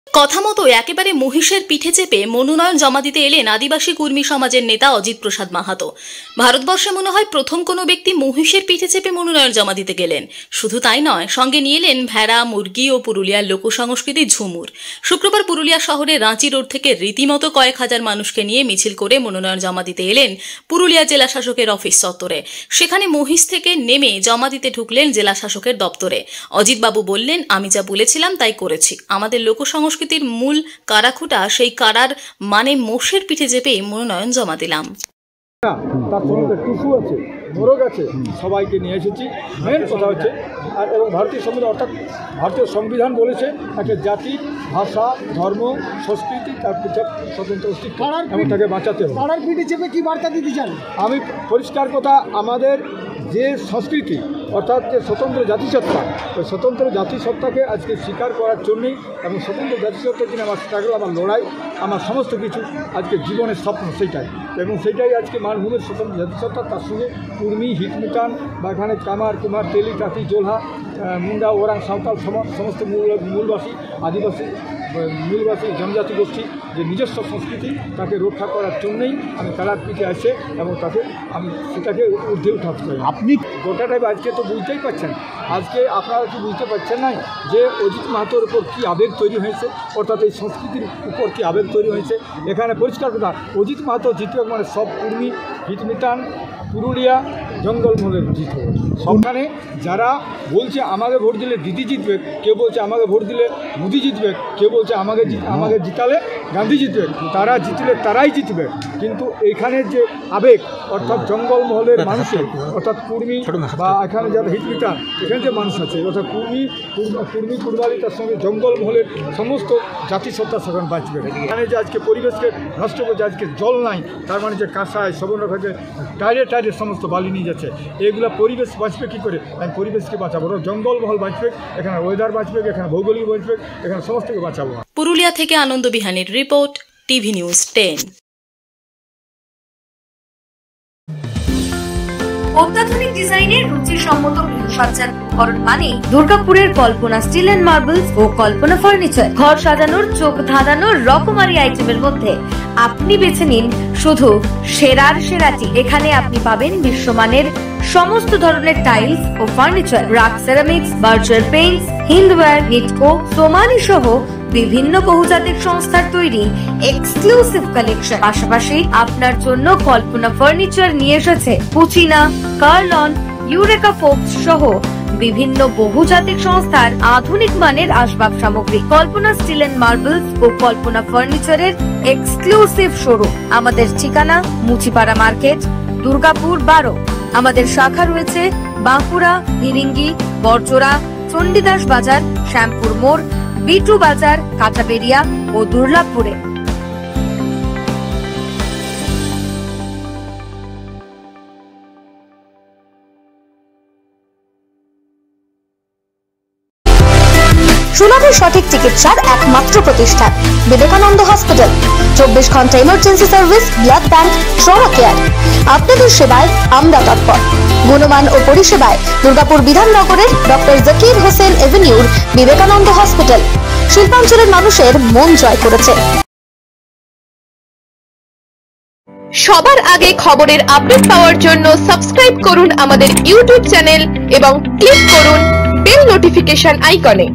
কথা মতো একেবারে মহিষের পিঠে চেপে মনোনয়ন জমা দিতে এলেন আদিবাসী কর্মী সমাজের নেতা অজিত প্রসাদ মাহাতো। ভারতবর্ষে মনে হয় প্রথম কোনো ব্যক্তি মহিষের পিঠে চেপে মনোনয়ন জমা দিতে গেলেন। শুধু তাই নয়, সঙ্গে নিয়ে এলেন ভেড়া, মুরগি ও পুরুলিয়ার লোকসংস্কৃতি ঝুমুর। শুক্রবার পুরুলিয়া শহরে রাঁচি রোড থেকে রীতিমতো কয়েক হাজার মানুষকে নিয়ে মিছিল করে মনোনয়ন জমা দিতে এলেন পুরুলিয়া জেলা শাসকের অফিস চত্বরে। সেখানে মহিষ থেকে নেমে জমা দিতে ঢুকলেন জেলা শাসকের দপ্তরে। অজিতবাবু বললেন, আমি যা বলেছিলাম তাই করেছি। আমাদের লোকসংস্কৃতির মূল কারাখুটা, সেই কারার মানে মোষের পিঠে চেপে মনোনয়ন জমা দিলাম। তার সঙ্গে টুসু আছে, মোরগ আছে, সবাইকে নিয়ে এসেছি। মেন কথা হচ্ছে এবং ভারতীয় সংবিধান অর্থাৎ ভারতীয় সংবিধান বলেছে তাকে জাতি, ভাষা, ধর্ম, সংস্কৃতি তার পৃথক স্বতন্ত্র অস্তিত্ব এবং তাকে বাঁচাতে হবে। কারার পিঠে চেপে কি বার্তা দিতে চান? আমি পরিষ্কার কথা, আমাদের যে সংস্কৃতি অর্থাৎ যে স্বতন্ত্র জাতিসত্তা, ওই স্বতন্ত্র জাতিসত্তাকে আজকে স্বীকার করার জন্যই এবং স্বতন্ত্র জাতিসত্তার জন্য আমার স্ট্রাগল, আমার লড়াই, আমার সমস্ত কিছু আজকে জীবনের স্বপ্ন সেইটাই। এবং সেইটাই আজকে মানভূমের স্বতন্ত্র জাতিসত্তা, তার সঙ্গে কুর্মী, হিটমিটান বা এখানে কামার, কুমার, তেলি, কাতি, জোলহা, মুন্ডা, ওরাং, সাঁওতাল সমস্ত মূলবাসী, আদিবাসী, মূলবাসী জনজাতি গোষ্ঠী যে নিজস্ব সংস্কৃতি তাকে রক্ষা করার জন্যই আমি কারার পিঠে আসে এবং তাকে আমি সেটাকে ঊর্ধ্বে উঠাতে চাই। আপনি গোটাটাই আজকে তো বুঝতেই পারছেন, আজকে আপনারা কি বুঝতে পারছেন না যে অজিত মাহাতোর উপর কী আবেগ তৈরি হয়েছে, অর্থাৎ এই সংস্কৃতির উপর কী আবেগ তৈরি হয়েছে। এখানে পরিষ্কার কথা, অজিত মাহাতো জিতবে মানে সব কুর্মী, হিটমিটান, পুরুলিয়া, জঙ্গলমহলের জিত হবে। সবখানে যারা বলছে আমাকে ভোট দিলে দিদি জিতবে, কেউ বলছে আমাকে ভোট দিলে মোদি জিতবে, কেউ বলছে আমাকে জিতালে গান্ধী জিতবে, তারা জিতলে তারাই জিতবে। কিন্তু এইখানে যে আবেগ অর্থাৎ জঙ্গলমহলের মানুষের, অর্থাৎ কুর্মী বা এখানে যারা হিটমিটান, এখানে যে মানুষ আছে অর্থাৎ কুর্মী কুর্বালি, তার সঙ্গে জঙ্গলমহলের সমস্ত জাতিসত্তা সেখানে বাঁচবে। এখানে যে আজকে পরিবেশকে নষ্ট করছে, আজকে জল নাই, তার মানে যে কাঁসায় সবরখাকে টাইরে সমস্ত বালি নিয়ে যাচ্ছে, এগুলো পরিবেশ বাঁচবে কী করে? আমি পরিবেশকে বাঁচাবো, জঙ্গলমহল বাঁচবে, এখানে ওয়েদার বাঁচবে, এখানে ভৌগোলিক বাঁচবে, এখানে সমস্তকে বাঁচাবো। পুরুলিয়া থেকে আনন্দ বিহানের রিপোর্ট, টিভি নিউজ 10। অত্যাধুনিক ডিজাইনের রুচিসম্মত গৃহসজ্জার উপকরণ মানে দুর্গাপুরের কল্পনা স্টিল এন্ড মার্বেলস ও কল্পনা ফার্নিচার। ঘর সাজানোর, চোখ ধাঁধানোর রকমারি আইটেমের মধ্যে আপনি বেছে নিন শুধু সেরার সেরাটি। এখানে আপনি পাবেন বিশ্বমানের সমস্ত ধরনের টাইলস ও furniture, RAK ceramics, Berger paints, Hindware, Nitco, Somany সহ বিভিন্ন বহুজাতিক সংস্থার তৈরি এক্সক্লুসিভ কালেকশন। পাশাপাশি আপনার জন্য কল্পনা ফার্নিচার নিয়ে এসেছে পুচিনা, কার্লন, ইউরেকা ফোকস সহ বিভিন্ন বহুজাতিক সংস্থার আধুনিক মানের আসবাব সামগ্রী। কল্পনা স্টিল এন্ড মার্বেলস ও কল্পনা ফার্নিচারের এক্সক্লুসিভ শোরুম। আমাদের ঠিকানা মুচিপাড়া মার্কেট, দুর্গাপুর 12। আমাদের শাখা রয়েছে বাঁকুড়া, ফিরিঙ্গি, বড়জোড়া, চণ্ডীদাস বাজার, শ্যামপুর মোড়, বিটু বাজার, কাটাবেরিয়া ও দুর্লাভপুরে। সুলভে সঠিক চিকিৎসার একমাত্র প্রতিষ্ঠান বিবেকানন্দ হসপিটাল। 24 ঘন্টা emergency service, blood bank, trauma care. আপনাদের সেবায় আমরা তৎপর। গুণমান ও পরিষেবায় দুর্গাপুর বিধাননগরের ডক্টর জাকির হোসেন এভিনিউর বিবেকানন্দ হসপিটাল শিল্পাঞ্চলের মানুষের মন জয় করেছে। সবার আগে খবরের আপডেট পাওয়ার জন্য সাবস্ক্রাইব করুন আমাদের ইউটিউব চ্যানেল এবং ক্লিক করুন বেল নোটিফিকেশন আইকনে।